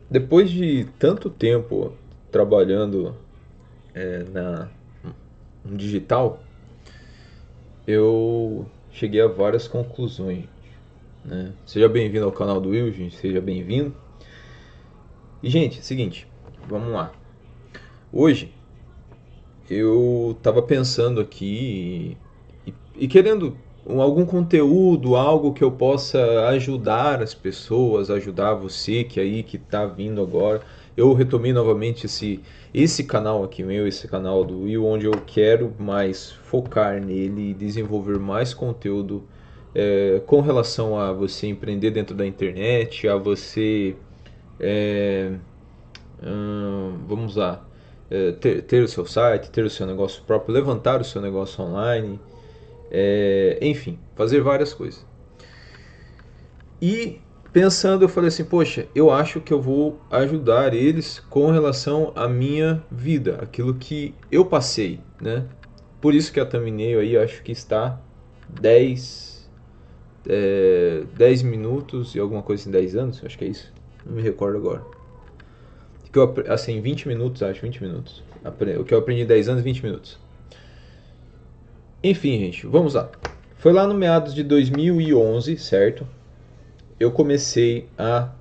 Depois de tanto tempo trabalhando na no digital, eu cheguei a várias conclusões, né? Seja bem-vindo ao canal do Will, gente, seja bem-vindo. E, gente, seguinte, vamos lá. Hoje eu tava pensando aqui e querendo algum conteúdo, algo que eu possa ajudar as pessoas, ajudar você que aí que tá vindo agora. Eu retomei novamente esse canal aqui meu, esse canal do Will, onde eu quero mais focar nele e desenvolver mais conteúdo com relação a você empreender dentro da internet, a você é, vamos lá, ter o seu site, ter o seu negócio próprio, levantar o seu negócio online, enfim, fazer várias coisas. E pensando, eu falei assim, poxa, eu acho que eu vou ajudar eles com relação à minha vida, aquilo que eu passei, né? Por isso que a thumbnail aí, eu acho que está 10 minutos e alguma coisa em 10 anos, acho que é isso. Não me recordo agora. Que eu, assim, 20 minutos, acho, 20 minutos. O que eu aprendi em 10 anos, 20 minutos. Enfim, gente, vamos lá. Foi lá no meados de 2011, certo? Eu comecei a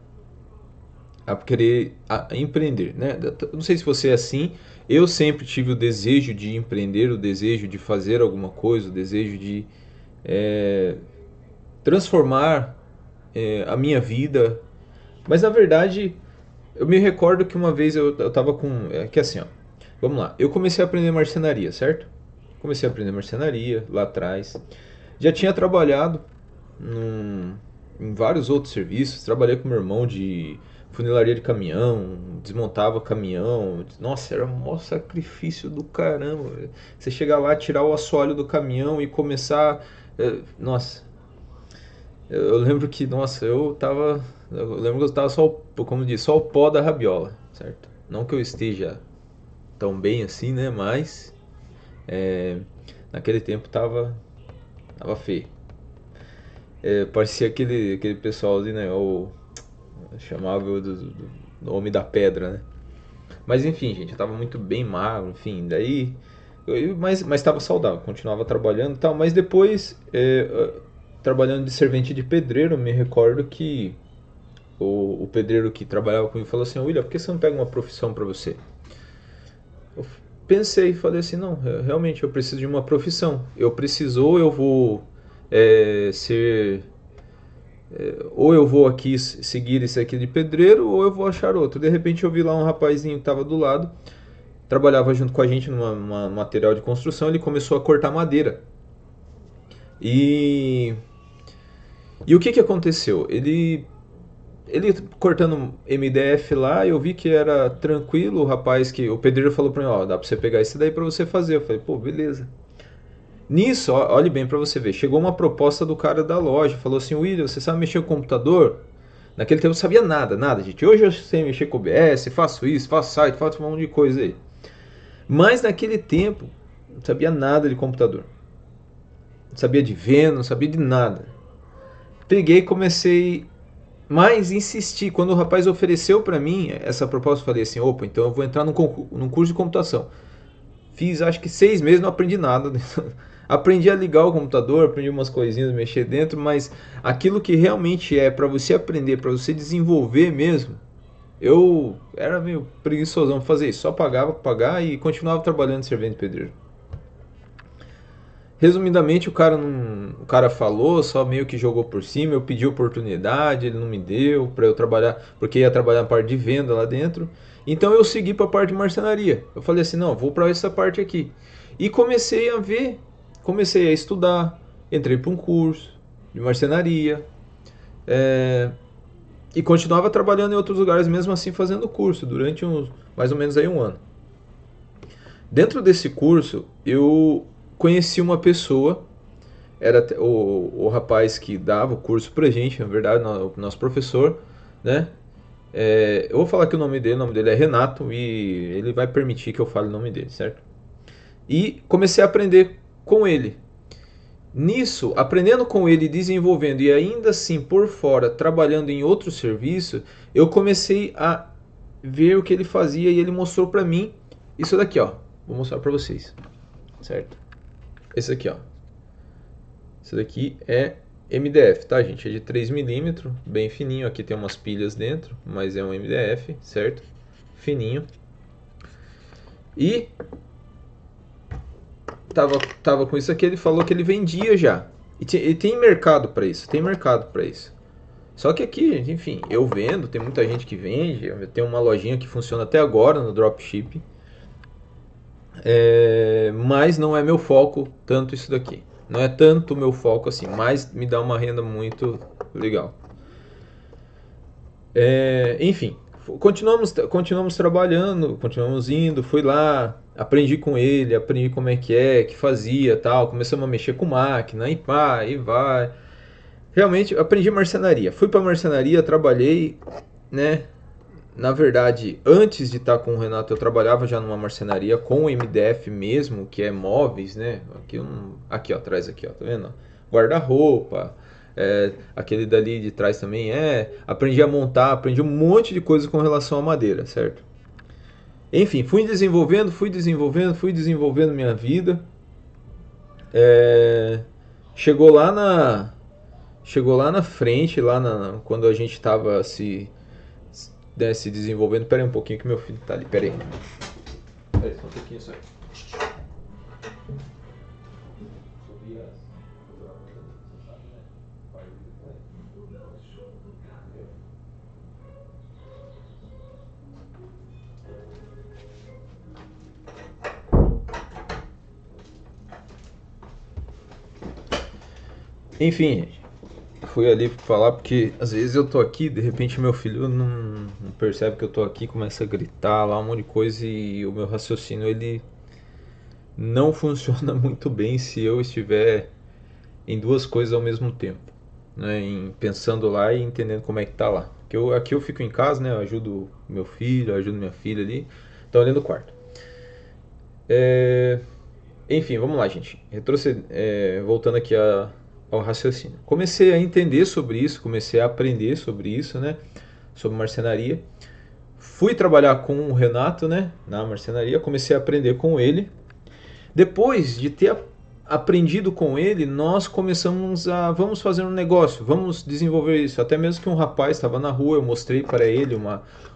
querer empreender, né? Não sei se você é assim. Eu sempre tive o desejo de empreender, o desejo de fazer alguma coisa, o desejo de é, transformar a minha vida. Mas na verdade, eu me recordo que uma vez eu tava com. Que assim, ó. Vamos lá. Eu comecei a aprender marcenaria, certo? Comecei a aprender marcenaria lá atrás. Já tinha trabalhado num, em vários outros serviços. Trabalhei com meu irmão de funilaria de caminhão, desmontava caminhão. Nossa, era um maior sacrifício do caramba. Você chegar lá, tirar o assoalho do caminhão e começar. Nossa, eu lembro que, nossa, eu lembro que eu tava só, como diz, só o pó da rabiola, certo? Não que eu esteja tão bem assim, né? Mas é, naquele tempo tava feio. Parecia aquele pessoal ali, né? Chamava do Homem da Pedra, né? Mas enfim, gente, eu tava muito bem magro, enfim, daí. Mas tava saudável, continuava trabalhando e tal. Mas depois, trabalhando de servente de pedreiro, eu me recordo que o pedreiro que trabalhava comigo falou assim: William, por que você não pega uma profissão pra você? Eu pensei e falei assim: não, realmente eu preciso de uma profissão. Eu preciso, ou eu vou ser ou eu vou aqui seguir esse aqui de pedreiro, ou eu vou achar outro. De repente eu vi lá um rapazinho que estava do lado, trabalhava junto com a gente numa material de construção, ele começou a cortar madeira. E, e o que aconteceu? Ele cortando MDF lá, eu vi que era tranquilo, o rapaz que o pedreiro falou para mim, ó, dá para você pegar esse daí para você fazer. Eu falei, pô, beleza. Nisso, olhe bem para você ver, chegou uma proposta do cara da loja, falou assim, William, você sabe mexer com o computador? Naquele tempo eu sabia nada, nada, gente. Hoje eu sei mexer com o OBS, faço isso, faço site, faço um monte de coisa aí. Mas naquele tempo, não sabia nada de computador. Não sabia de venda, não sabia de nada. Peguei e comecei mais insistir. Quando o rapaz ofereceu para mim essa proposta, eu falei assim: opa, então eu vou entrar num curso de computação. Fiz acho que 6 meses, não aprendi nada. Aprendi a ligar o computador, aprendi umas coisinhas, mexer dentro, mas aquilo que realmente é para você aprender, para você desenvolver mesmo, eu era meio preguiçosão pra fazer isso. Só pagava pra pagar e continuava trabalhando de servente de pedreiro. Resumidamente, o cara falou, só meio que jogou por cima. Eu pedi oportunidade, ele não me deu para eu trabalhar, porque ia trabalhar na parte de venda lá dentro. Então eu segui para a parte de marcenaria. Eu falei assim: não, vou para essa parte aqui. E comecei a ver, comecei a estudar. Entrei para um curso de marcenaria. é, e continuava trabalhando em outros lugares, mesmo assim fazendo curso, durante mais ou menos aí um ano. Dentro desse curso, eu conheci uma pessoa, era o rapaz que dava o curso pra gente, na verdade, o nosso professor, né? Eu vou falar que o nome dele é Renato e ele vai permitir que eu fale o nome dele, certo? E comecei a aprender com ele. Nisso, aprendendo com ele, desenvolvendo e ainda assim por fora, trabalhando em outro serviço, eu comecei a ver o que ele fazia e ele mostrou pra mim isso daqui, ó. Vou mostrar pra vocês, certo? Esse aqui, ó. Esse daqui é MDF, tá, gente? É de 3 mm, bem fininho. Aqui tem umas pilhas dentro, mas é um MDF, certo? Fininho. E tava com isso aqui, ele falou que ele vendia já. E tem mercado para isso, tem mercado para isso. Só que aqui, enfim, eu vendo, tem muita gente que vende, eu tenho uma lojinha que funciona até agora no dropship. Mas não é meu foco tanto isso daqui. Não é tanto meu foco assim, mas me dá uma renda muito legal. Enfim, continuamos trabalhando, continuamos indo, fui lá, aprendi com ele, aprendi como é, que fazia, tal, começamos a mexer com máquina, e pá, e vai. Realmente, aprendi marcenaria. Fui pra marcenaria, trabalhei, né? Na verdade, antes de estar com o Renato, eu trabalhava já numa marcenaria com o MDF mesmo, que é móveis, né? Aqui ó, atrás aqui, ó, tá vendo? Guarda-roupa, aquele dali de trás também Aprendi a montar, aprendi um monte de coisa com relação à madeira, certo? Enfim, fui desenvolvendo minha vida. É, chegou lá na, chegou lá na frente, quando a gente estava se desenvolvendo. Pera aí um pouquinho que meu filho tá ali, pera aí. Pera aí, só um pouquinho só. Enfim, fui ali falar porque às vezes eu tô aqui, de repente meu filho não percebe que eu tô aqui, começa a gritar lá um monte de coisa e o meu raciocínio ele não funciona muito bem se eu estiver em duas coisas ao mesmo tempo, né? Pensando lá e entendendo como é que tá lá. Porque aqui eu fico em casa, né? Eu ajudo meu filho, ajudo minha filha ali, estão ali no quarto. Enfim, vamos lá, gente. Voltando aqui ao raciocínio. Comecei a entender sobre isso, comecei a aprender sobre isso, né? Sobre marcenaria. Fui trabalhar com o Renato, né? Na marcenaria, comecei a aprender com ele. Depois de ter aprendido com ele, nós começamos vamos fazer um negócio, vamos desenvolver isso. Até mesmo que um rapaz estava na rua, eu mostrei para ele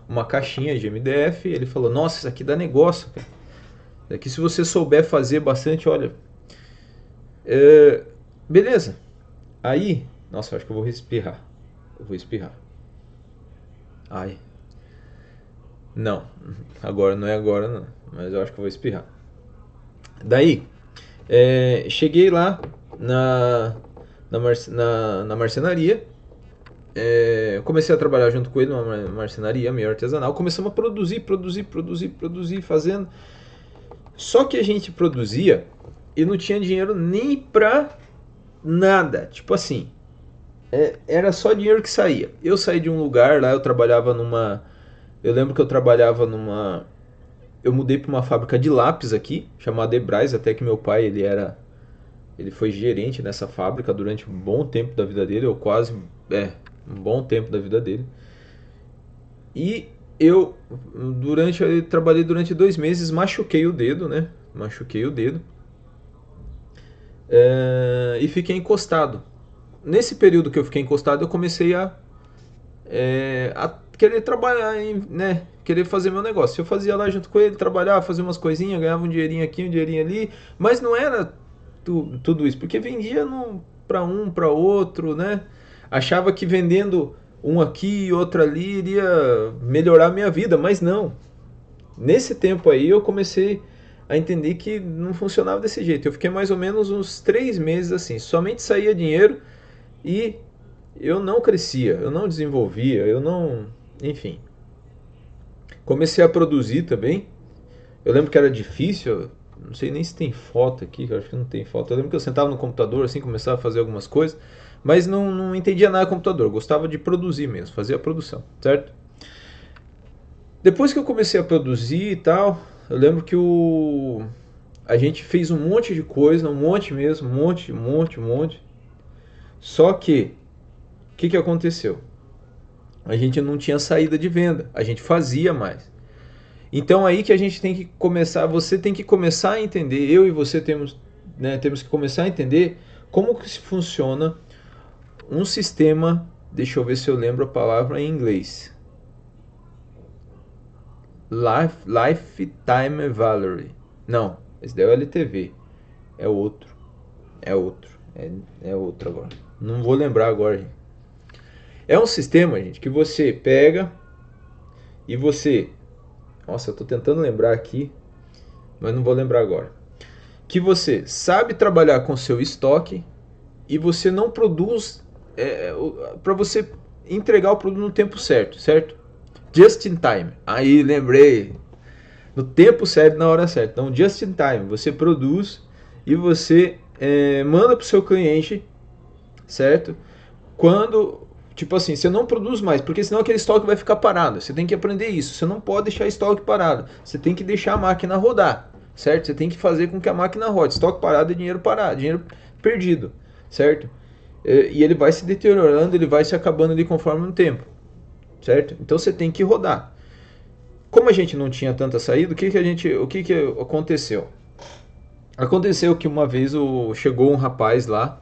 uma caixinha de MDF, ele falou: nossa, isso aqui dá negócio, cara. Daqui se você souber fazer bastante, olha. Beleza. Aí, nossa, acho que eu vou espirrar. Eu vou espirrar. Ai. Não, agora não é agora não, mas eu acho que eu vou espirrar. Daí, cheguei lá na marcenaria, comecei a trabalhar junto com ele numa marcenaria meio artesanal, começamos a produzir, fazendo. Só que a gente produzia e não tinha dinheiro nem pra nada, tipo assim, era só dinheiro que saía. Eu saí de um lugar lá, eu lembro que eu trabalhava eu mudei para uma fábrica de lápis aqui, chamada Ebrais, até que meu pai, ele foi gerente nessa fábrica durante um bom tempo da vida dele, um bom tempo da vida dele. E eu trabalhei durante 2 meses, machuquei o dedo, né? Machuquei o dedo. E fiquei encostado. Nesse período que eu fiquei encostado, eu comecei a querer trabalhar, né? Querer fazer meu negócio. Eu fazia lá junto com ele, trabalhava, fazia umas coisinhas, ganhava um dinheirinho aqui, um dinheirinho ali, mas não era tudo isso, porque vendia para outro, né? Achava que vendendo um aqui e outro ali iria melhorar a minha vida, mas não. Nesse tempo aí eu comecei a entender que não funcionava desse jeito. Eu fiquei mais ou menos uns 3 meses assim, somente saía dinheiro e eu não crescia, eu não desenvolvia, enfim. Comecei a produzir também. Eu lembro que era difícil, não sei nem se tem foto aqui, acho que não tem foto. Eu lembro que eu sentava no computador assim, começava a fazer algumas coisas, mas não entendia nada do computador, eu gostava de produzir mesmo, fazer a produção, certo? Depois que eu comecei a produzir e tal, eu lembro que a gente fez um monte de coisa, um monte mesmo, um monte. Só que, o que aconteceu? A gente não tinha saída de venda, a gente fazia mais. Então aí que a gente tem que começar, você tem que começar a entender, eu e você temos, né, temos que começar a entender como que funciona um sistema, deixa eu ver se eu lembro a palavra em inglês. Lifetime Value. Não, esse daí é o LTV. É outro. É outro agora. Não vou lembrar agora, gente. É um sistema, gente, que você pega e você... Nossa, eu tô tentando lembrar aqui, mas não vou lembrar agora. Que você sabe trabalhar com seu estoque e você não produz para você entregar o produto no tempo certo, certo? Just in time. Aí, lembrei. No tempo certo, na hora certa. Então, just in time. Você produz e você manda para o seu cliente, certo? Quando, tipo assim, você não produz mais, porque senão aquele estoque vai ficar parado. Você tem que aprender isso. Você não pode deixar estoque parado. Você tem que deixar a máquina rodar, certo? Você tem que fazer com que a máquina rode. Estoque parado é dinheiro parado, dinheiro perdido, certo? E ele vai se deteriorando, ele vai se acabando ali conforme o tempo, certo? Então você tem que rodar. Como a gente não tinha tanta saída, o que aconteceu? Aconteceu que uma vez chegou um rapaz lá,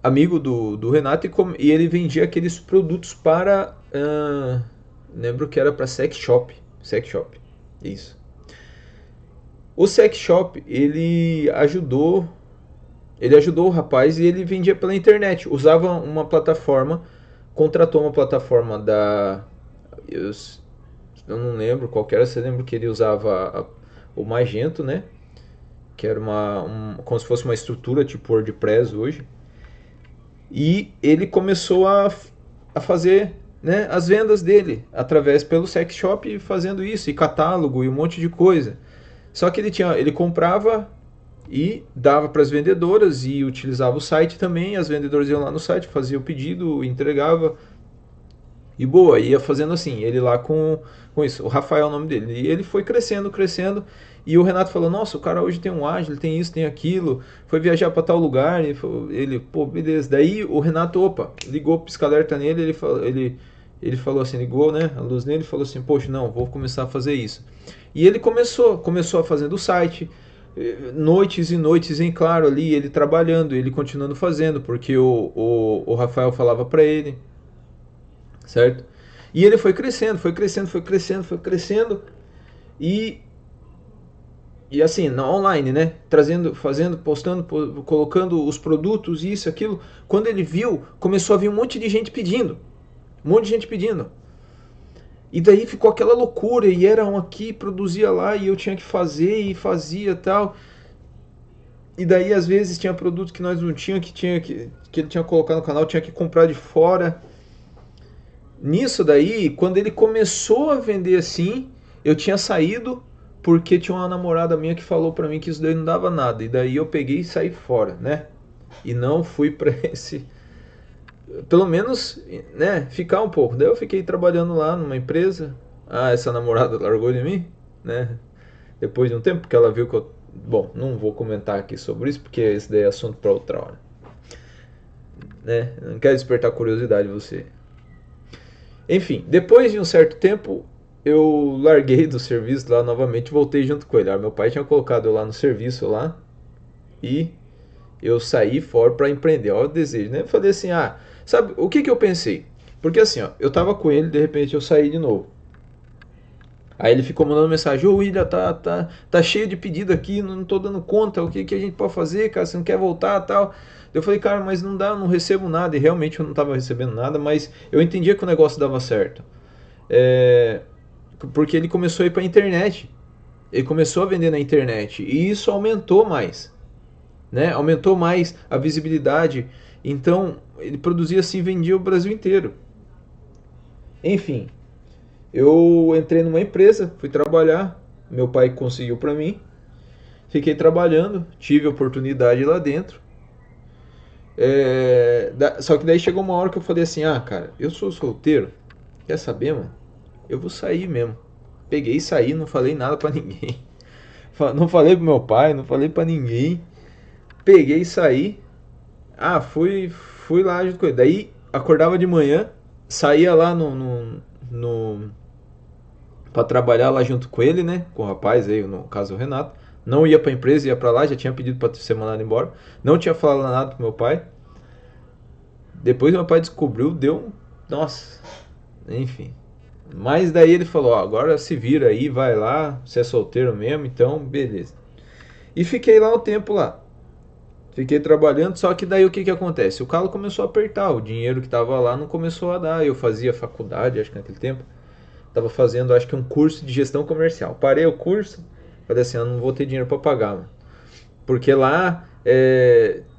amigo do Renato, e ele vendia aqueles produtos para... lembro que era para sex shop. Sex shop, isso. O sex shop, ele ajudou o rapaz e ele vendia pela internet. Usava uma plataforma, contratou uma plataforma da... Eu não lembro qual era, você lembra que ele usava o Magento, né? Que era como se fosse uma estrutura tipo WordPress hoje. E ele começou a fazer, né, as vendas dele através pelo sex shop, fazendo isso, e catálogo e um monte de coisa. Só que ele comprava e dava para as vendedoras e utilizava o site também. As vendedoras iam lá no site, fazia o pedido, entregava. E boa, ia fazendo assim, ele lá com isso, o Rafael é o nome dele. E ele foi crescendo, crescendo. E o Renato falou: Nossa, o cara hoje tem um ágil, tem isso, tem aquilo. Foi viajar para tal lugar. Pô, beleza. Daí o Renato, opa, ligou o pisca-alerta nele. Ele falou assim: ligou, né, a luz nele. Falou assim: Poxa, não, vou começar a fazer isso. E ele começou a fazer do site. Noites e noites em claro ali, ele trabalhando, ele continuando fazendo, porque o Rafael falava para ele, certo? E ele foi crescendo, foi crescendo, foi crescendo, foi crescendo. E assim, online, né? Trazendo, fazendo, postando, colocando os produtos, isso, aquilo. Quando ele viu, começou a vir um monte de gente pedindo. Um monte de gente pedindo. E daí ficou aquela loucura, e era um aqui, produzia lá, e eu tinha que fazer, e fazia tal. E daí, às vezes, tinha produto que nós não tínhamos, que ele tinha colocado no canal, tinha que comprar de fora. Nisso daí, quando ele começou a vender assim, eu tinha saído porque tinha uma namorada minha que falou pra mim que isso daí não dava nada. E daí eu peguei e saí fora, né? E não fui pra esse... Pelo menos, né, ficar um pouco. Daí eu fiquei trabalhando lá numa empresa. Ah, essa namorada largou de mim, né? Depois de um tempo, porque ela viu que eu... Bom, não vou comentar aqui sobre isso, porque esse daí é assunto pra outra hora. Né? Não quero despertar curiosidade em você. Enfim, depois de um certo tempo, eu larguei do serviço lá novamente e voltei junto com ele. Meu pai tinha colocado eu lá no serviço lá e eu saí fora para empreender. Olha o desejo, né? Eu falei assim, sabe, o que eu pensei? Porque assim, ó, eu tava com ele, de repente eu saí de novo. Aí ele ficou mandando mensagem: Ô William, tá cheio de pedido aqui, não tô dando conta, o que a gente pode fazer, cara, você não quer voltar, tal. Eu falei: Cara, mas não dá, eu não recebo nada. E realmente eu não tava recebendo nada, mas eu entendia que o negócio dava certo. Porque ele começou a ir pra internet. Ele começou a vender na internet. E isso aumentou mais, né? Aumentou mais a visibilidade. Então, ele produzia assim, vendia o Brasil inteiro. Enfim, eu entrei numa empresa, fui trabalhar, meu pai conseguiu para mim, fiquei trabalhando, tive oportunidade lá dentro. Só que daí chegou uma hora que eu falei assim: cara, eu sou solteiro, quer saber, mano? Eu vou sair mesmo. Peguei e saí, não falei nada pra ninguém. Não falei pro meu pai, não falei pra ninguém. Peguei e saí. Fui lá junto com ele. Daí acordava de manhã, saía lá no para trabalhar lá junto com ele, né? Com o rapaz aí, no caso o Renato. Não ia pra empresa, ia pra lá, já tinha pedido pra ser mandado embora. Não tinha falado nada pro meu pai. Depois meu pai descobriu, nossa, enfim. Mas daí ele falou, ó, agora se vira aí, vai lá, você é solteiro mesmo, então beleza. E fiquei lá um tempo lá. Fiquei trabalhando, só que daí o que acontece? O calo começou a apertar, o dinheiro que tava lá não começou a dar. Eu fazia faculdade, acho que naquele tempo. Tava fazendo, acho que um curso de gestão comercial. Parei o curso, falei assim, eu não vou ter dinheiro para pagar, mano. Porque lá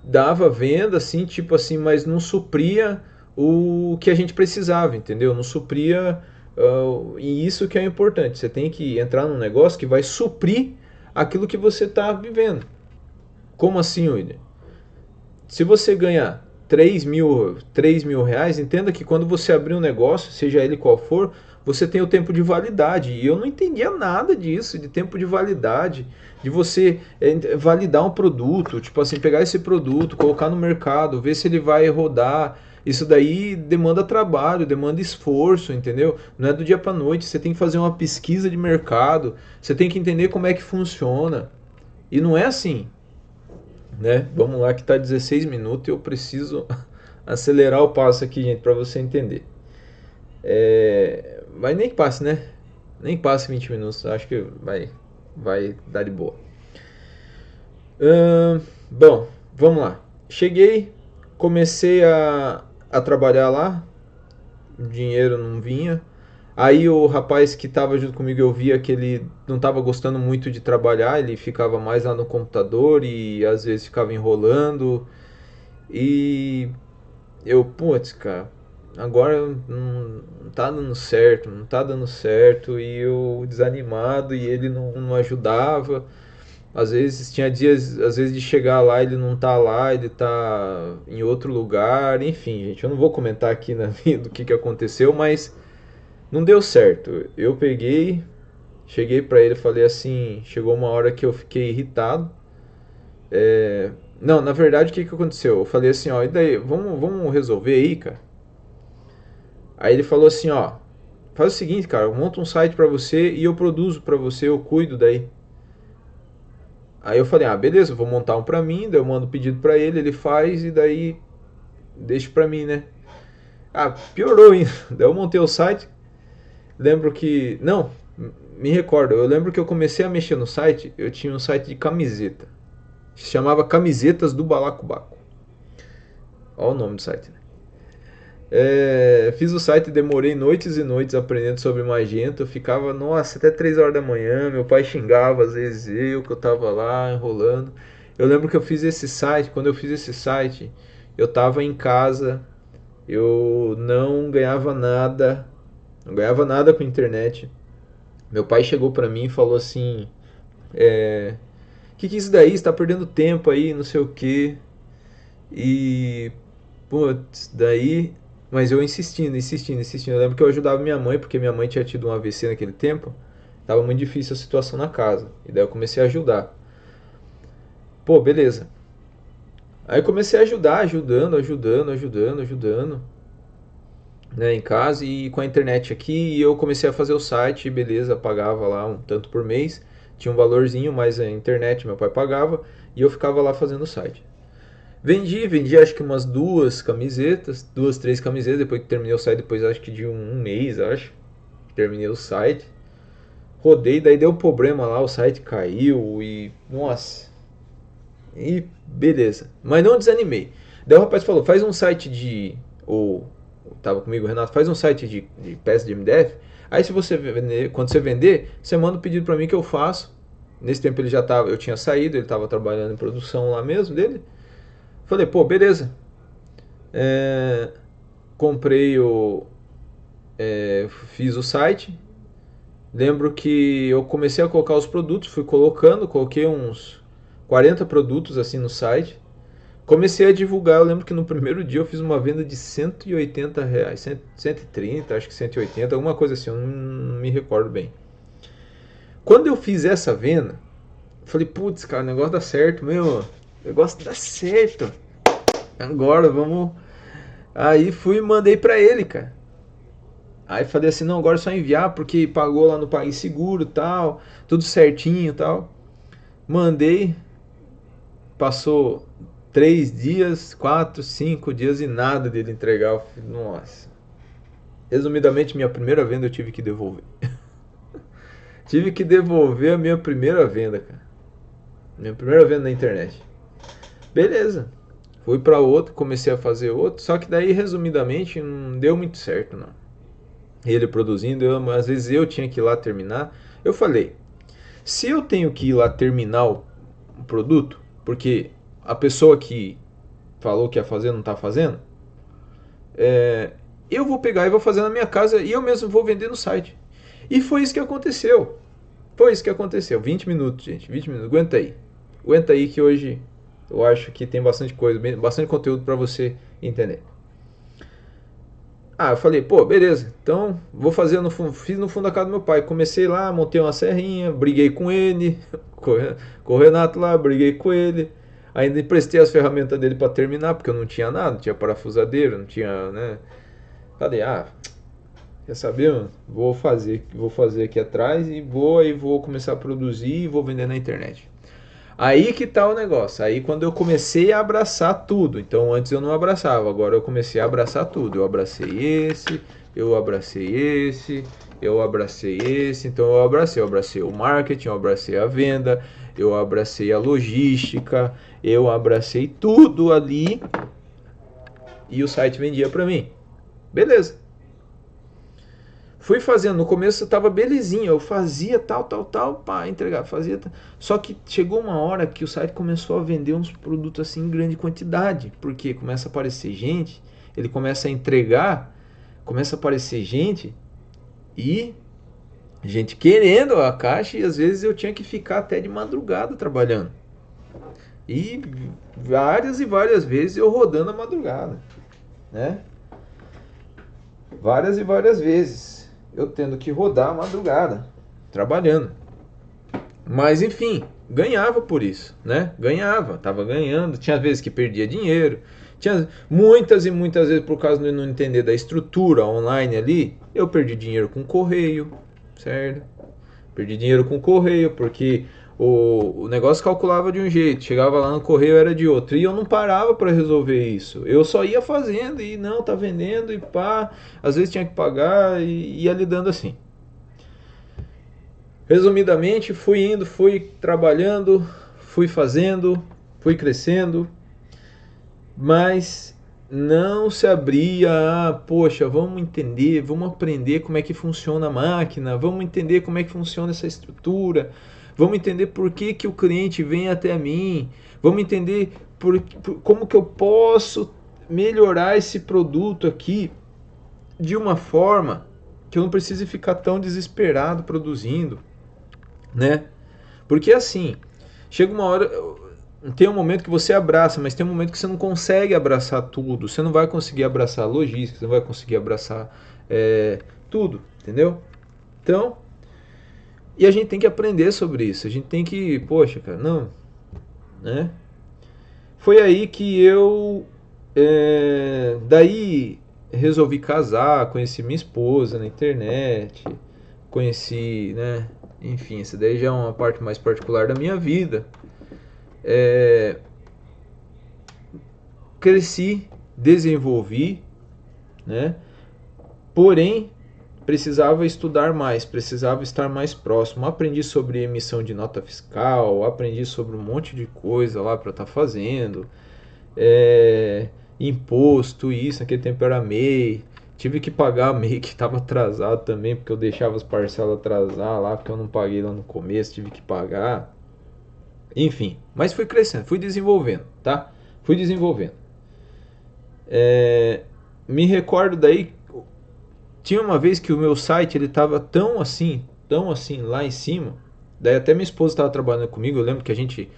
dava venda, assim, tipo assim, mas não supria o que a gente precisava, entendeu? Não supria. E isso que é importante. Você tem que entrar num negócio que vai suprir aquilo que você está vivendo. Como assim, William? Se você ganhar 3 mil reais, entenda que quando você abrir um negócio, seja ele qual for, você tem o tempo de validade. E eu não entendia nada disso, de tempo de validade, de você validar um produto, tipo assim, pegar esse produto, colocar no mercado, ver se ele vai rodar. Isso daí demanda trabalho, demanda esforço, entendeu? Não é do dia para noite, você tem que fazer uma pesquisa de mercado, você tem que entender como é que funciona. E não é assim, né? Vamos lá que tá 16 minutos e eu preciso acelerar o passo aqui, gente, para você entender. Mas nem passe, né? Nem passe 20 minutos, acho que vai dar de boa. Bom, vamos lá. Cheguei, comecei a trabalhar lá, o dinheiro não vinha. Aí o rapaz que estava junto comigo, eu via que ele não estava gostando muito de trabalhar, ele ficava mais lá no computador e às vezes ficava enrolando. E eu, putz, cara, agora não tá dando certo, não tá dando certo. E eu desanimado e ele não ajudava. Às vezes tinha dias, às vezes de chegar lá, ele não tá lá, ele tá em outro lugar. Enfim, gente, eu não vou comentar aqui na vida do que aconteceu, mas não deu certo. Eu peguei, cheguei pra ele e falei assim, chegou uma hora que eu fiquei irritado. Não, na verdade, o que aconteceu? Eu falei assim, ó, e daí, vamos resolver aí, cara? Aí ele falou assim, ó, faz o seguinte, cara, eu monto um site pra você e eu produzo pra você, eu cuido daí. Aí eu falei, beleza, vou montar um pra mim, daí eu mando o pedido pra ele, ele faz e daí deixa pra mim, né? Piorou ainda. Daí eu montei o site, lembro que... Não, me recordo, eu lembro que eu comecei a mexer no site, eu tinha um site de camiseta. Se chamava Camisetas do Balacobaco. Olha o nome do site, né? Fiz o site, demorei noites e noites aprendendo sobre Magento. Eu ficava, nossa, até 3 horas da manhã. Meu pai xingava, às vezes que eu tava lá enrolando. Eu lembro que eu fiz esse site. Quando eu fiz esse site, eu tava em casa, eu não ganhava nada, não ganhava nada com a internet. Meu pai chegou pra mim e falou assim: que é isso daí? Você tá perdendo tempo aí, não sei o que. E putz, daí. Mas eu insistindo, insistindo, insistindo. Eu lembro que eu ajudava minha mãe, porque minha mãe tinha tido um AVC naquele tempo. Tava muito difícil a situação na casa. E daí eu comecei a ajudar. Pô, beleza. Aí eu comecei a ajudar, ajudando, né, em casa e com a internet aqui. E eu comecei a fazer o site, beleza, pagava lá um tanto por mês. Tinha um valorzinho, mas a internet meu pai pagava. E eu ficava lá fazendo o site. Vendi acho que umas duas camisetas, duas, três camisetas, depois que terminei o site, depois acho que de um mês, acho, que terminei o site. Rodei, daí deu problema lá, o site caiu e. Nossa. E beleza. Mas não desanimei. Daí o rapaz falou, faz um site de. Ou. Tava comigo o Renato, faz um site de peça de MDF. Aí se você vender, quando você vender, você manda um pedido pra mim que eu faço. Nesse tempo ele já tava, eu tinha saído, ele tava trabalhando em produção lá mesmo dele. Falei, pô, beleza. Comprei fiz o site. Lembro que eu comecei a colocar os produtos, fui colocando, coloquei uns 40 produtos assim no site. Comecei a divulgar, eu lembro que no primeiro dia eu fiz uma venda de R$ 180, 130, acho que 180, alguma coisa assim, eu não me recordo bem. Quando eu fiz essa venda, Falei, putz, cara, o negócio dá certo, meu. O negócio dá certo. Agora vamos. Aí fui e mandei pra ele, cara. Aí falei assim, não, agora é só enviar, porque pagou lá no PagSeguro e tal, tudo certinho e tal. Mandei, passou 3 dias, 4, 5 dias e nada dele entregar. Eu falei, nossa. Resumidamente, minha primeira venda eu tive que devolver. Tive que devolver a minha primeira venda, cara. Minha primeira venda na internet. Beleza. Fui para outro, comecei a fazer outro, só que daí, resumidamente, não deu muito certo, não. Ele produzindo, às vezes eu tinha que ir lá terminar. Eu falei, se eu tenho que ir lá terminar o produto, porque a pessoa que falou que ia fazer não está fazendo, eu vou pegar e vou fazer na minha casa e eu mesmo vou vender no site. E foi isso que aconteceu. Foi isso que aconteceu. 20 minutos, gente. 20 minutos. Aguenta aí. Aguenta aí que hoje eu acho que tem bastante coisa, bastante conteúdo para você entender. Ah, eu falei, pô, beleza. Então, vou fazer no fundo, fiz no fundo da casa do meu pai. Comecei lá, montei uma serrinha, briguei com ele, com o Renato lá, briguei com ele. Ainda emprestei as ferramentas dele para terminar, porque eu não tinha nada, não tinha parafusadeira, não tinha, né? Falei, quer saber, mano? Vou fazer aqui atrás e vou começar a produzir e vou vender na internet. Aí que tá o negócio. Aí quando eu comecei a abraçar tudo. Então antes eu não abraçava, agora eu comecei a abraçar tudo. Eu abracei esse, eu abracei esse, eu abracei esse. Então eu abracei o marketing, eu abracei a venda, eu abracei a logística, eu abracei tudo ali e o site vendia pra mim. Beleza. Fui fazendo, no começo tava belezinha, eu fazia tal, pá, entregar, fazia. Só que chegou uma hora que o site começou a vender uns produtos assim em grande quantidade, porque começa a aparecer gente, ele começa a entregar, começa a aparecer gente e gente querendo a caixa e às vezes eu tinha que ficar até de madrugada trabalhando. E várias e várias vezes eu rodando a madrugada, né? Várias e várias vezes eu tendo que rodar a madrugada, trabalhando. Mas enfim, ganhava por isso, né? Ganhava, tava ganhando. Tinha vezes que perdia dinheiro. Tinha muitas e muitas vezes, por causa de não entender da estrutura online ali, eu perdi dinheiro com correio, certo? Perdi dinheiro com correio, porque o negócio calculava de um jeito, chegava lá no correio era de outro. E eu não parava para resolver isso. Eu só ia fazendo e não, tá vendendo e pá. Às vezes tinha que pagar e ia lidando assim. Resumidamente, fui indo, fui trabalhando, fui fazendo, fui crescendo, mas não se abria poxa, vamos entender, vamos aprender como é que funciona a máquina, vamos entender como é que funciona essa estrutura, vamos entender por que, que o cliente vem até mim, vamos entender como que eu posso melhorar esse produto aqui de uma forma que eu não precise ficar tão desesperado produzindo, né? Porque assim, chega uma hora, tem um momento que você abraça, mas tem um momento que você não consegue abraçar tudo. Você não vai conseguir abraçar a logística, você não vai conseguir abraçar tudo, entendeu? Então, e a gente tem que aprender sobre isso. A gente tem que, poxa, cara, não, né? Foi aí que eu, daí resolvi casar, conheci minha esposa na internet, conheci, né? Enfim, essa daí já é uma parte mais particular da minha vida. É, cresci, desenvolvi, né? Porém, precisava estudar mais, precisava estar mais próximo. Aprendi sobre emissão de nota fiscal, aprendi sobre um monte de coisa lá para estar fazendo, imposto, isso, naquele tempo era MEI. Tive que pagar a MEI que estava atrasado também, porque eu deixava as parcelas atrasar lá, porque eu não paguei lá no começo, tive que pagar. Enfim, mas fui crescendo, fui desenvolvendo, tá? Fui desenvolvendo. Me recordo daí, tinha uma vez que o meu site ele tava tão assim lá em cima. Daí até minha esposa estava trabalhando comigo. Eu lembro que a gente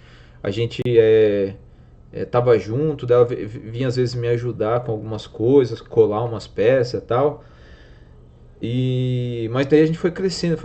tava junto. Daí ela vinha às vezes me ajudar com algumas coisas, colar umas peças e tal. Mas daí a gente foi crescendo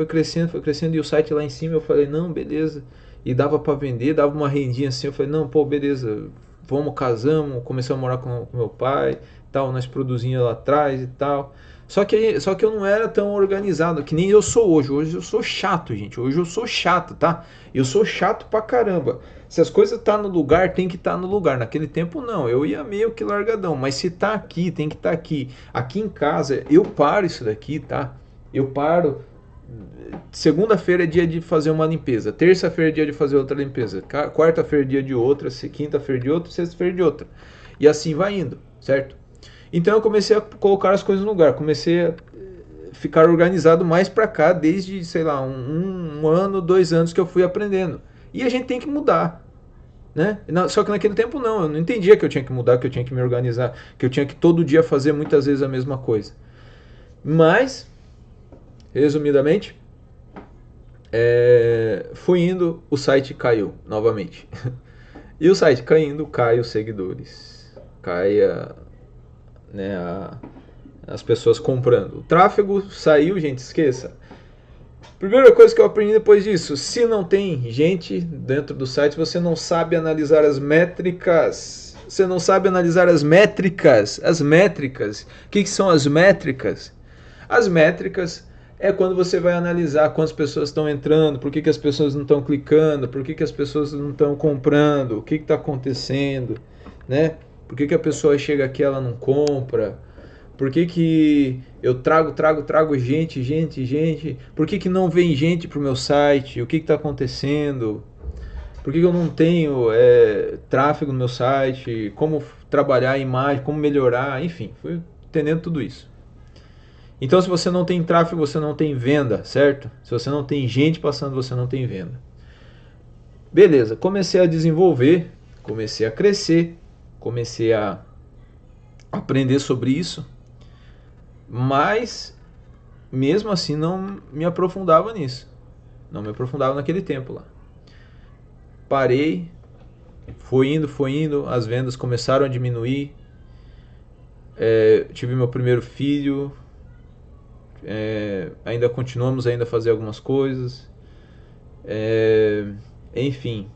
e o site lá em cima eu falei, não, beleza. e dava para vender, dava uma rendinha assim. Eu falei, não, pô, beleza, vamos, casamos, começamos a morar com meu pai, tal, nós produzíamos lá atrás e tal. Só que eu não era tão organizado, que nem eu sou hoje. Hoje eu sou chato, gente. Hoje eu sou chato, tá? Eu sou chato pra caramba. Se as coisas tá no lugar, tem que estar no lugar. Naquele tempo não, eu ia meio que largadão. Mas se tá aqui, tem que estar aqui. Aqui em casa, eu paro isso daqui, tá? Eu paro. Segunda-feira é dia de fazer uma limpeza. Terça-feira é dia de fazer outra limpeza. Quarta-feira é dia de outra. Quinta-feira de outra. Sexta-feira de outra. E assim vai indo, certo? Então eu comecei a colocar as coisas no lugar, comecei a ficar organizado mais pra cá desde, sei lá, um ano, 2 anos que eu fui aprendendo. E a gente tem que mudar, né? Só que naquele tempo não, eu não entendia que eu tinha que mudar, que eu tinha que me organizar, que eu tinha que todo dia fazer muitas vezes a mesma coisa. Mas, resumidamente, fui indo, o site caiu novamente. E o site caindo, cai os seguidores, cai né, as pessoas comprando. O tráfego saiu, gente, esqueça. Primeira coisa que eu aprendi depois disso, se não tem gente dentro do site, você não sabe analisar as métricas. Você não sabe analisar as métricas. As métricas. O que são as métricas? As métricas é quando você vai analisar quantas pessoas estão entrando, por que as pessoas não estão clicando, por que as pessoas não estão comprando, o que está acontecendo, né? Por que a pessoa chega aqui e ela não compra? Por que eu trago gente? Por que não vem gente pro meu site? O que está acontecendo? Por que eu não tenho tráfego no meu site? Como trabalhar a imagem? Como melhorar? Enfim, fui entendendo tudo isso. Então, se você não tem tráfego, você não tem venda, certo? Se você não tem gente passando, você não tem venda. Beleza, comecei a desenvolver, comecei a crescer, comecei a aprender sobre isso, mas mesmo assim não me aprofundava nisso. Não me aprofundava naquele tempo lá. Parei, foi indo, as vendas começaram a diminuir. Tive meu primeiro filho, ainda continuamos ainda a fazer algumas coisas. Enfim,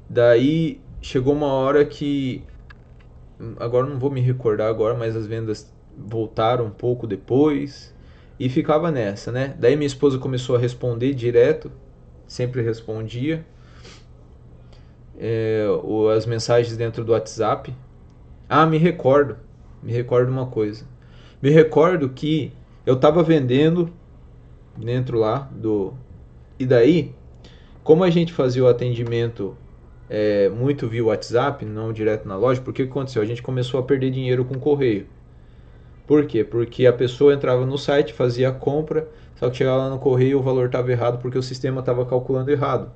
daí chegou uma hora que, agora não vou me recordar agora, mas as vendas voltaram um pouco depois e ficava nessa, né? Daí minha esposa começou a responder direto, sempre respondia as mensagens dentro do WhatsApp. Me recordo uma coisa. Me recordo que eu estava vendendo dentro lá do... E daí, como a gente fazia o atendimento muito via WhatsApp, não direto na loja, porque o que aconteceu? A gente começou a perder dinheiro com o correio. Por quê? Porque a pessoa entrava no site, fazia a compra, só que chegava lá no correio o valor estava errado porque o sistema estava calculando errado.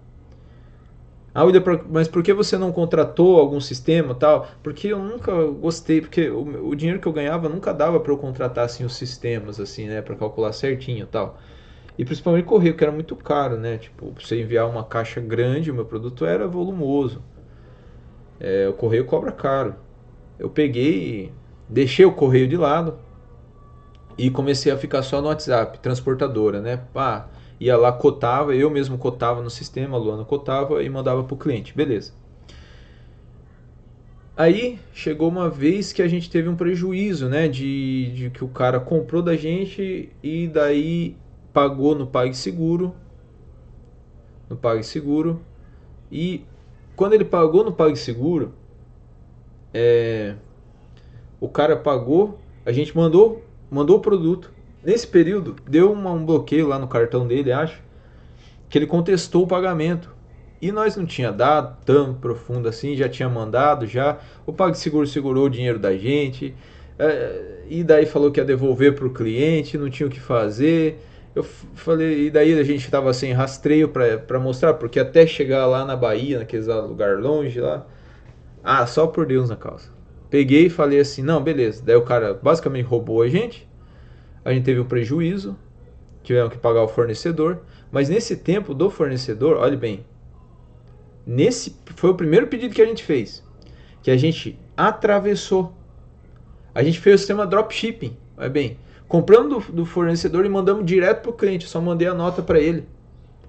Mas por que você não contratou algum sistema tal? Porque eu nunca gostei, porque o dinheiro que eu ganhava nunca dava para eu contratar assim, os sistemas, assim, né, para calcular certinho tal. E principalmente correio, que era muito caro, né? Tipo, pra você enviar uma caixa grande, o meu produto era volumoso. O correio cobra caro. Eu peguei, deixei o correio de lado e comecei a ficar só no WhatsApp, transportadora, né? Ia lá, cotava, eu mesmo cotava no sistema, a Luana cotava e mandava pro cliente, beleza. Aí chegou uma vez que a gente teve um prejuízo, né? De que o cara comprou da gente e daí pagou no PagSeguro. E quando ele pagou no PagSeguro, o cara pagou, a gente mandou o produto. Nesse período, deu um bloqueio lá no cartão dele, acho, que ele contestou o pagamento. E nós não tinha dado tão profundo assim, já tinha mandado, já. O PagSeguro segurou o dinheiro da gente, e daí falou que ia devolver para o cliente, não tinha o que fazer. Eu falei, e daí a gente estava sem rastreio para mostrar, porque até chegar lá na Bahia, naquele lugar longe lá, só por Deus na causa. Peguei e falei assim, não, beleza. Daí o cara basicamente roubou a gente teve um prejuízo, tivemos que pagar o fornecedor, mas nesse tempo do fornecedor, olhe bem, foi o primeiro pedido que a gente fez, que a gente atravessou. A gente fez o sistema dropshipping, olha bem, compramos do fornecedor e mandamos direto para o cliente, só mandei a nota para ele.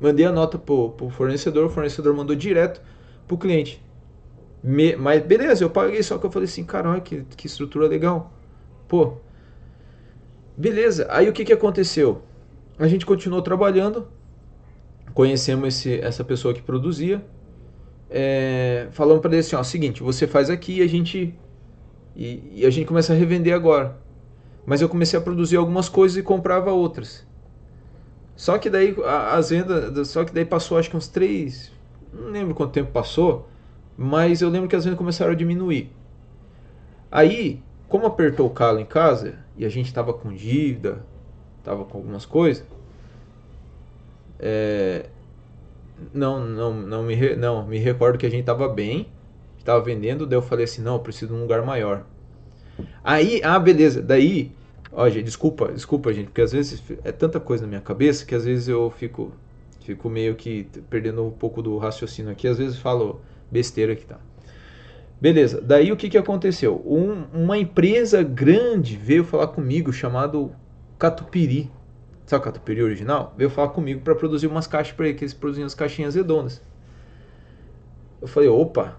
Mandei a nota pro fornecedor, o fornecedor mandou direto pro cliente. Mas beleza, eu paguei, só que eu falei assim, caralho, que estrutura legal. Pô, beleza. Aí o que aconteceu? A gente continuou trabalhando, conhecemos essa pessoa que produzia, falamos para ele assim, ó, seguinte, você faz aqui e a gente começa a revender agora. Mas eu comecei a produzir algumas coisas e comprava outras. Só que daí as vendas, só que daí passou acho que uns 3, não lembro quanto tempo passou, mas eu lembro que as vendas começaram a diminuir. Aí, como apertou o calo em casa e a gente tava com dívida, tava com algumas coisas, não, me recordo que a gente tava bem, tava vendendo, daí eu falei assim, não, eu preciso de um lugar maior. Aí, beleza, daí, ó, gente, desculpa, gente, porque às vezes é tanta coisa na minha cabeça que às vezes eu fico meio que perdendo um pouco do raciocínio aqui, às vezes falo besteira que tá. Beleza, daí o que aconteceu? Uma empresa grande veio falar comigo, chamado Catupiry. Sabe o Catupiry original? Veio falar comigo para produzir umas caixas para ele, que eles produziam as caixinhas redondas. Eu falei, opa.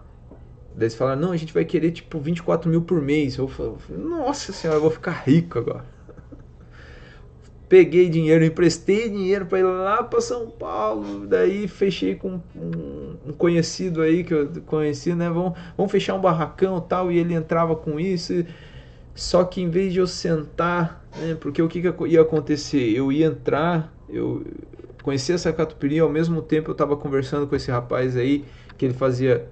Daí eles falaram, não, a gente vai querer tipo 24 mil por mês. Eu falei, nossa senhora, eu vou ficar rico agora. Peguei dinheiro, emprestei dinheiro para ir lá para São Paulo. Daí fechei com um conhecido aí que eu conheci, né? Vamos fechar um barracão e tal. E ele entrava com isso. Só que em vez de eu sentar, né? Porque o que ia acontecer? Eu ia entrar, eu conhecia essa catupiry, ao mesmo tempo eu estava conversando com esse rapaz aí, que ele fazia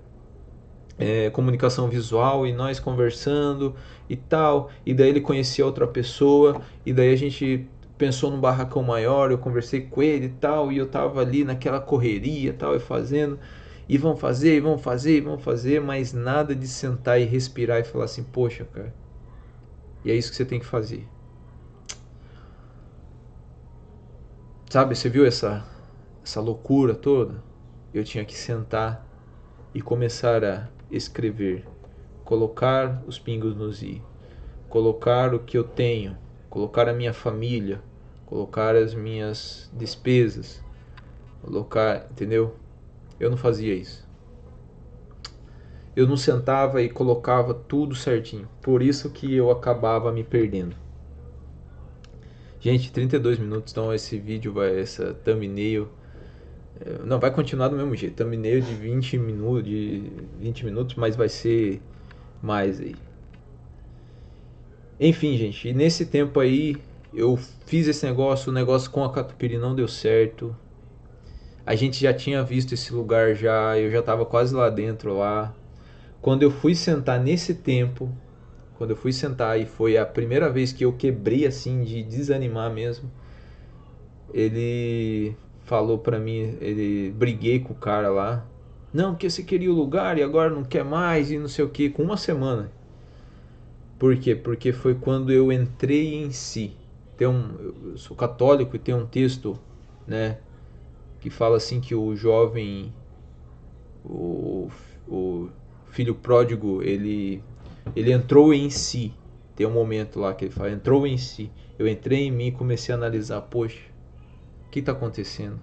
comunicação visual e nós conversando e tal, e daí ele conhecia outra pessoa, e daí a gente pensou num barracão maior, eu conversei com ele e tal, e eu tava ali naquela correria tal, e fazendo, e vamos fazer, mas nada de sentar e respirar e falar assim, poxa, cara, e é isso que você tem que fazer. Sabe, você viu essa loucura toda? Eu tinha que sentar e começar a escrever, colocar os pingos nos i, colocar o que eu tenho, colocar a minha família, colocar as minhas despesas, colocar, entendeu? Eu não fazia isso. Eu não sentava e colocava tudo certinho. Por isso que eu acabava me perdendo. Gente, 32 minutos, então esse vídeo essa thumbnail não, vai continuar do mesmo jeito. Thumbnail de 20 minutos, mas vai ser mais aí. Enfim, gente, e nesse tempo aí eu fiz esse negócio, o negócio com a Catupiry não deu certo. A gente já tinha visto esse lugar já, eu já tava quase lá dentro lá. Quando eu fui sentar nesse tempo, quando eu fui sentar e foi a primeira vez que eu quebrei assim de desanimar mesmo, ele falou pra mim, ele briguei com o cara lá. Não, porque você queria o lugar e agora não quer mais e não sei o que, com uma semana. Por quê? Porque foi quando eu entrei em si. Eu sou católico e tem um texto, né, que fala assim que o jovem, o, o filho pródigo, ele entrou em si. Tem um momento lá que ele fala, entrou em si. Eu entrei em mim e comecei a analisar, poxa, o que está acontecendo?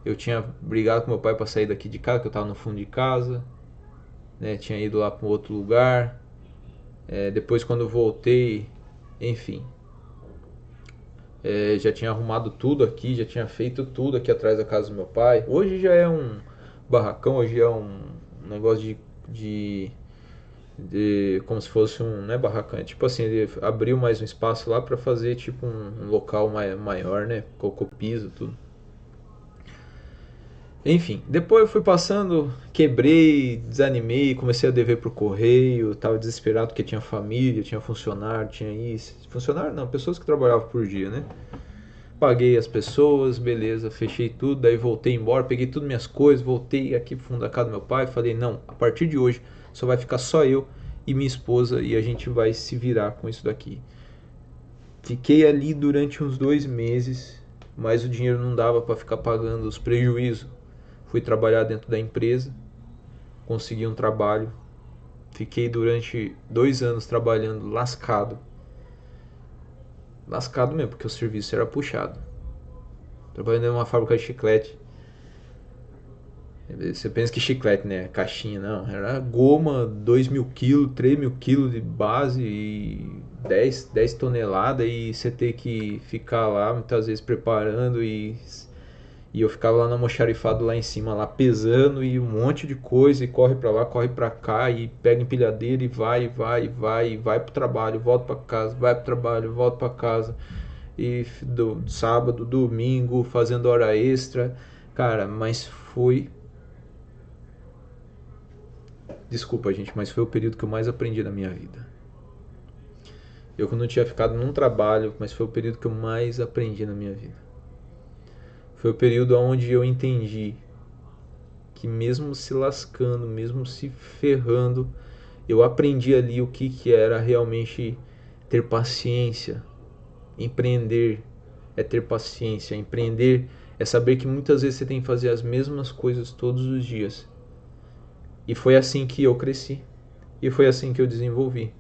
Eu tinha brigado com meu pai para sair daqui de casa, que eu estava no fundo de casa, né? Tinha ido lá para um outro lugar. Depois quando eu voltei, enfim, já tinha arrumado tudo aqui, já tinha feito tudo aqui atrás da casa do meu pai. Hoje já é um barracão, hoje é um negócio de como se fosse um, não é barracão, é tipo assim, ele abriu mais um espaço lá para fazer tipo um local maior, né? Colocou piso, tudo. Enfim, depois eu fui passando, quebrei, desanimei, comecei a dever pro correio, tava desesperado porque tinha família, tinha funcionário, tinha isso. Funcionário não, pessoas que trabalhavam por dia, né? Paguei as pessoas, beleza, fechei tudo, daí voltei embora, peguei tudo minhas coisas, voltei aqui pro fundo da casa do meu pai, falei, não, a partir de hoje só vai ficar só eu e minha esposa e a gente vai se virar com isso daqui. Fiquei ali durante uns 2 meses, mas o dinheiro não dava para ficar pagando os prejuízos. Fui trabalhar dentro da empresa, consegui um trabalho, fiquei durante 2 anos trabalhando lascado. Lascado mesmo, porque o serviço era puxado. trabalhando em uma fábrica de chiclete. Você pensa que chiclete, né? Caixinha, não. Era goma, 2.000 quilos, 3.000 quilos de base e 10 toneladas. E você ter que ficar lá muitas vezes preparando. E eu ficava lá no almoxarifado lá em cima, lá pesando e um monte de coisa. E corre pra lá, corre pra cá. E pega empilhadeira e vai pro trabalho, volta pra casa, vai pro trabalho, volta pra casa. E do sábado, domingo, fazendo hora extra. Cara, mas foi. Desculpa, gente, mas foi o período que eu mais aprendi na minha vida. Eu não tinha ficado num trabalho, mas foi o período que eu mais aprendi na minha vida. Foi o período onde eu entendi que mesmo se lascando, mesmo se ferrando, eu aprendi ali o que era realmente ter paciência. Empreender é ter paciência. Empreender é saber que muitas vezes você tem que fazer as mesmas coisas todos os dias. E foi assim que eu cresci. E foi assim que eu desenvolvi.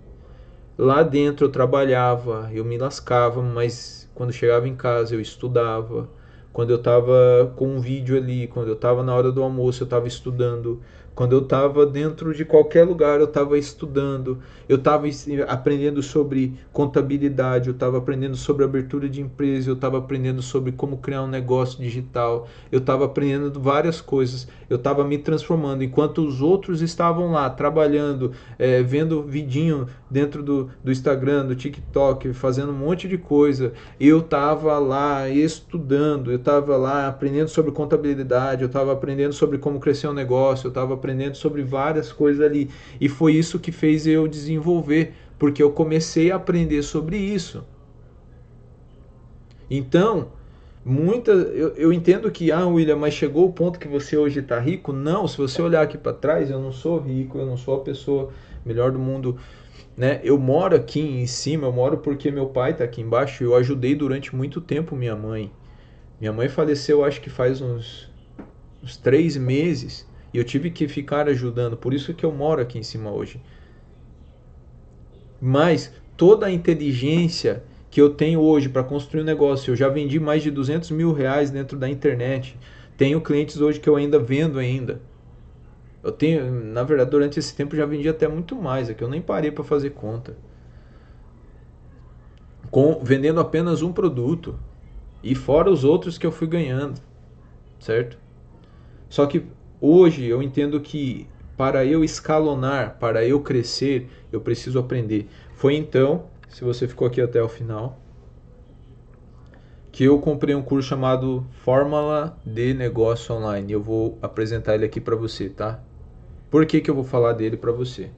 Lá dentro eu trabalhava, eu me lascava, mas quando chegava em casa eu estudava. Quando eu estava com um vídeo ali, quando eu estava na hora do almoço eu estava estudando. Quando eu estava dentro de qualquer lugar eu estava estudando. Eu estava aprendendo sobre contabilidade, eu estava aprendendo sobre abertura de empresa, eu estava aprendendo sobre como criar um negócio digital. Eu estava aprendendo várias coisas. Eu estava me transformando enquanto os outros estavam lá trabalhando, vendo vidinho dentro do Instagram, do TikTok, fazendo um monte de coisa. Eu estava lá estudando, eu estava lá aprendendo sobre contabilidade, eu estava aprendendo sobre como crescer um negócio, eu estava aprendendo sobre várias coisas ali. E foi isso que fez eu desenvolver, porque eu comecei a aprender sobre isso. Então, eu entendo que, William, mas chegou o ponto que você hoje está rico? Não, se você olhar aqui para trás, eu não sou rico, eu não sou a pessoa melhor do mundo, né? Eu moro aqui em cima, eu moro porque meu pai está aqui embaixo. Eu ajudei durante muito tempo minha mãe. Minha mãe faleceu, acho que faz uns 3 meses, e eu tive que ficar ajudando. Por isso que eu moro aqui em cima hoje. Mas toda a inteligência que eu tenho hoje para construir um negócio, eu já vendi mais de 200 mil reais dentro da internet. Tenho clientes hoje que eu ainda vendo ainda. Eu tenho, na verdade, durante esse tempo eu já vendi até muito mais, é que eu nem parei para fazer conta. Vendendo apenas um produto e fora os outros que eu fui ganhando, certo? Só que hoje eu entendo que para eu escalonar, para eu crescer, eu preciso aprender. Foi então, se você ficou aqui até o final, que eu comprei um curso chamado Fórmula de Negócio Online. Eu vou apresentar ele aqui para você, tá? Por que eu vou falar dele para você?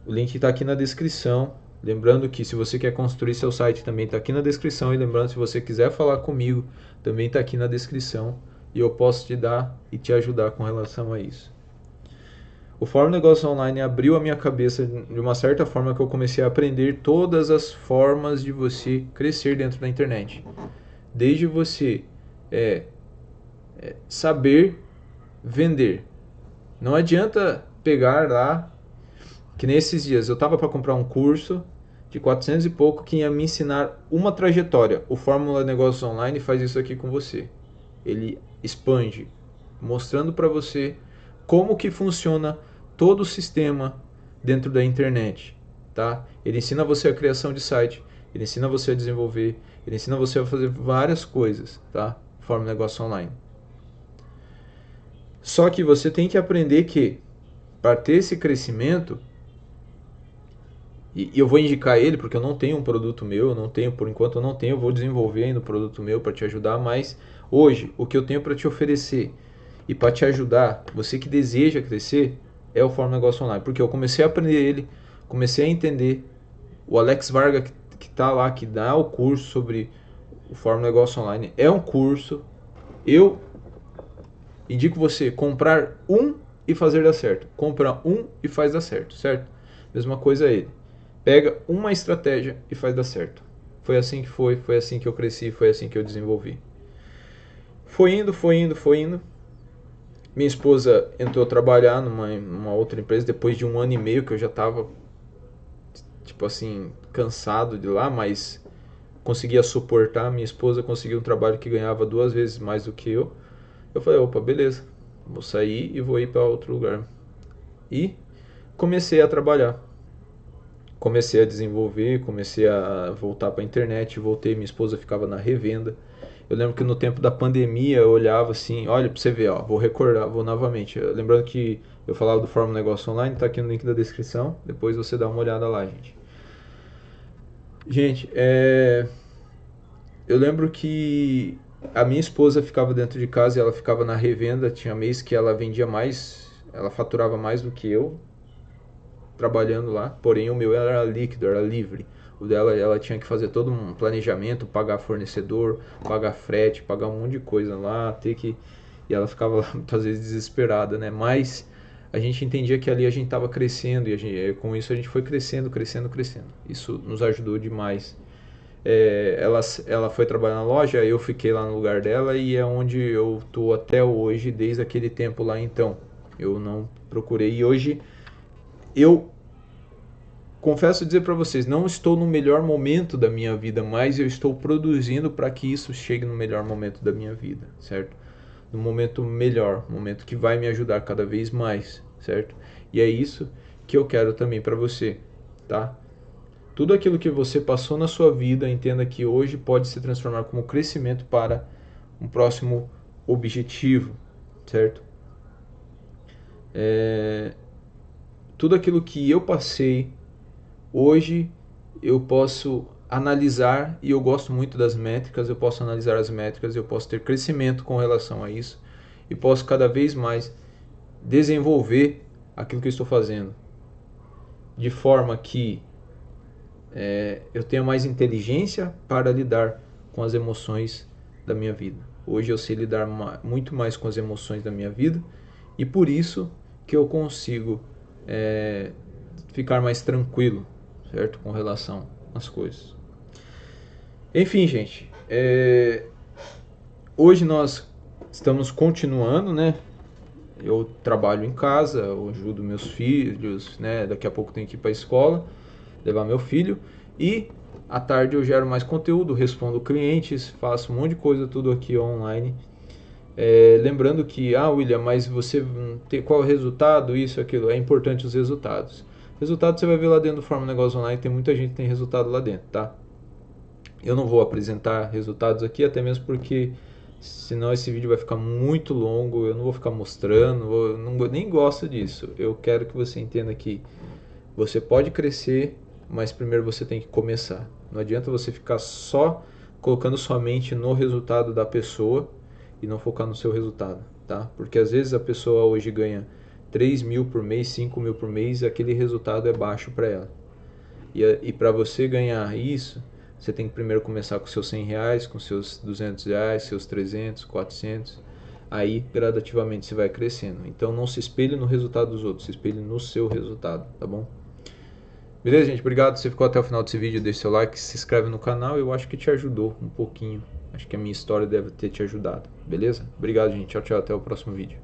O link está aqui na descrição. Lembrando que se você quer construir seu site também está aqui na descrição. E lembrando, se você quiser falar comigo, também está aqui na descrição. E eu posso te dar e te ajudar com relação a isso. O Fórmula Negócio Online abriu a minha cabeça de uma certa forma que eu comecei a aprender todas as formas de você crescer dentro da internet. Desde você saber vender. Não adianta pegar lá, que nesses dias eu estava para comprar um curso de 400 e pouco que ia me ensinar uma trajetória. O Fórmula Negócios Online faz isso aqui com você. Ele expande, mostrando para você como que funciona todo o sistema dentro da internet, tá? Ele ensina você a criação de site, ele ensina você a desenvolver, ele ensina você a fazer várias coisas, tá? Fórmula Negócio Online. Só que você tem que aprender que para ter esse crescimento, e eu vou indicar ele porque eu não tenho um produto meu, eu não tenho, por enquanto eu não tenho, eu vou desenvolver ainda um produto meu para te ajudar, mas hoje o que eu tenho para te oferecer e para te ajudar, você que deseja crescer, é o Fórmula Negócio Online, porque eu comecei a aprender ele, comecei a entender, o Alex Varga que está lá, que dá o curso sobre o Fórmula Negócio Online, é um curso, eu indico você comprar um e fazer dar certo, compra um e faz dar certo, certo? Mesma coisa ele. Pega uma estratégia e faz dar certo. Foi assim que foi assim que eu cresci, foi assim que eu desenvolvi. Foi indo, foi indo, foi indo. Minha esposa entrou a trabalhar numa outra empresa depois de 1 ano e meio que eu já estava, tipo assim, cansado de lá, mas conseguia suportar. Minha esposa conseguiu um trabalho que ganhava 2 vezes mais do que eu. Eu falei, opa, beleza, vou sair e vou ir para outro lugar. E comecei a trabalhar. Comecei a desenvolver, comecei a voltar para a internet, voltei, minha esposa ficava na revenda. Eu lembro que no tempo da pandemia eu olhava assim, olha para você ver, ó, vou recordar, vou novamente. Lembrando que eu falava do Fórmula Negócio Online, tá aqui no link da descrição, depois você dá uma olhada lá, gente. Gente, eu lembro que a minha esposa ficava dentro de casa e ela ficava na revenda, tinha mês que ela vendia mais, ela faturava mais do que eu trabalhando lá, porém o meu era líquido, era livre. O dela, ela tinha que fazer todo um planejamento, pagar fornecedor, pagar frete, pagar um monte de coisa lá, ter que... E ela ficava lá muitas vezes desesperada, né? Mas a gente entendia que ali a gente estava crescendo e com isso a gente foi crescendo. Isso nos ajudou demais. Ela foi trabalhar na loja, eu fiquei lá no lugar dela e é onde eu tô até hoje, desde aquele tempo lá então. Eu não procurei e hoje eu confesso dizer para vocês, não estou no melhor momento da minha vida, mas eu estou produzindo para que isso chegue no melhor momento da minha vida, certo? No momento melhor, momento que vai me ajudar cada vez mais, certo? E é isso que eu quero também para você, tá? Tudo aquilo que você passou na sua vida, entenda que hoje pode se transformar como crescimento para um próximo objetivo, certo? Tudo aquilo que eu passei, hoje eu posso analisar, e eu gosto muito das métricas, eu posso analisar as métricas, eu posso ter crescimento com relação a isso, e posso cada vez mais desenvolver aquilo que eu estou fazendo, de forma que eu tenha mais inteligência para lidar com as emoções da minha vida. Hoje eu sei lidar muito mais com as emoções da minha vida, e por isso que eu consigo ficar mais tranquilo, certo? Com relação às coisas. Enfim, gente, hoje nós estamos continuando, né? Eu trabalho em casa, eu ajudo meus filhos, né? Daqui a pouco tenho que ir para a escola, levar meu filho. E à tarde eu gero mais conteúdo, respondo clientes, faço um monte de coisa, tudo aqui online. Lembrando que, William, mas você tem qual é o resultado, isso, aquilo, é importante os resultados. Resultado você vai ver lá dentro do Fórmula Negócio Online, tem muita gente que tem resultado lá dentro, tá? Eu não vou apresentar resultados aqui, até mesmo porque senão esse vídeo vai ficar muito longo, eu não vou ficar mostrando, eu nem gosto disso. Eu quero que você entenda que você pode crescer, mas primeiro você tem que começar. Não adianta você ficar só colocando sua mente no resultado da pessoa e não focar no seu resultado, tá? Porque às vezes a pessoa hoje ganha 3 mil por mês, 5 mil por mês, e aquele resultado é baixo para ela. E para você ganhar isso, você tem que primeiro começar com seus 100 reais, com seus 200 reais, seus 300, 400. Aí gradativamente você vai crescendo. Então não se espelhe no resultado dos outros, se espelhe no seu resultado, tá bom? Beleza, gente? Obrigado. Você ficou até o final desse vídeo, deixa seu like, se inscreve no canal. Eu acho que te ajudou um pouquinho. Acho que a minha história deve ter te ajudado. Beleza? Obrigado, gente. Tchau, tchau. Até o próximo vídeo.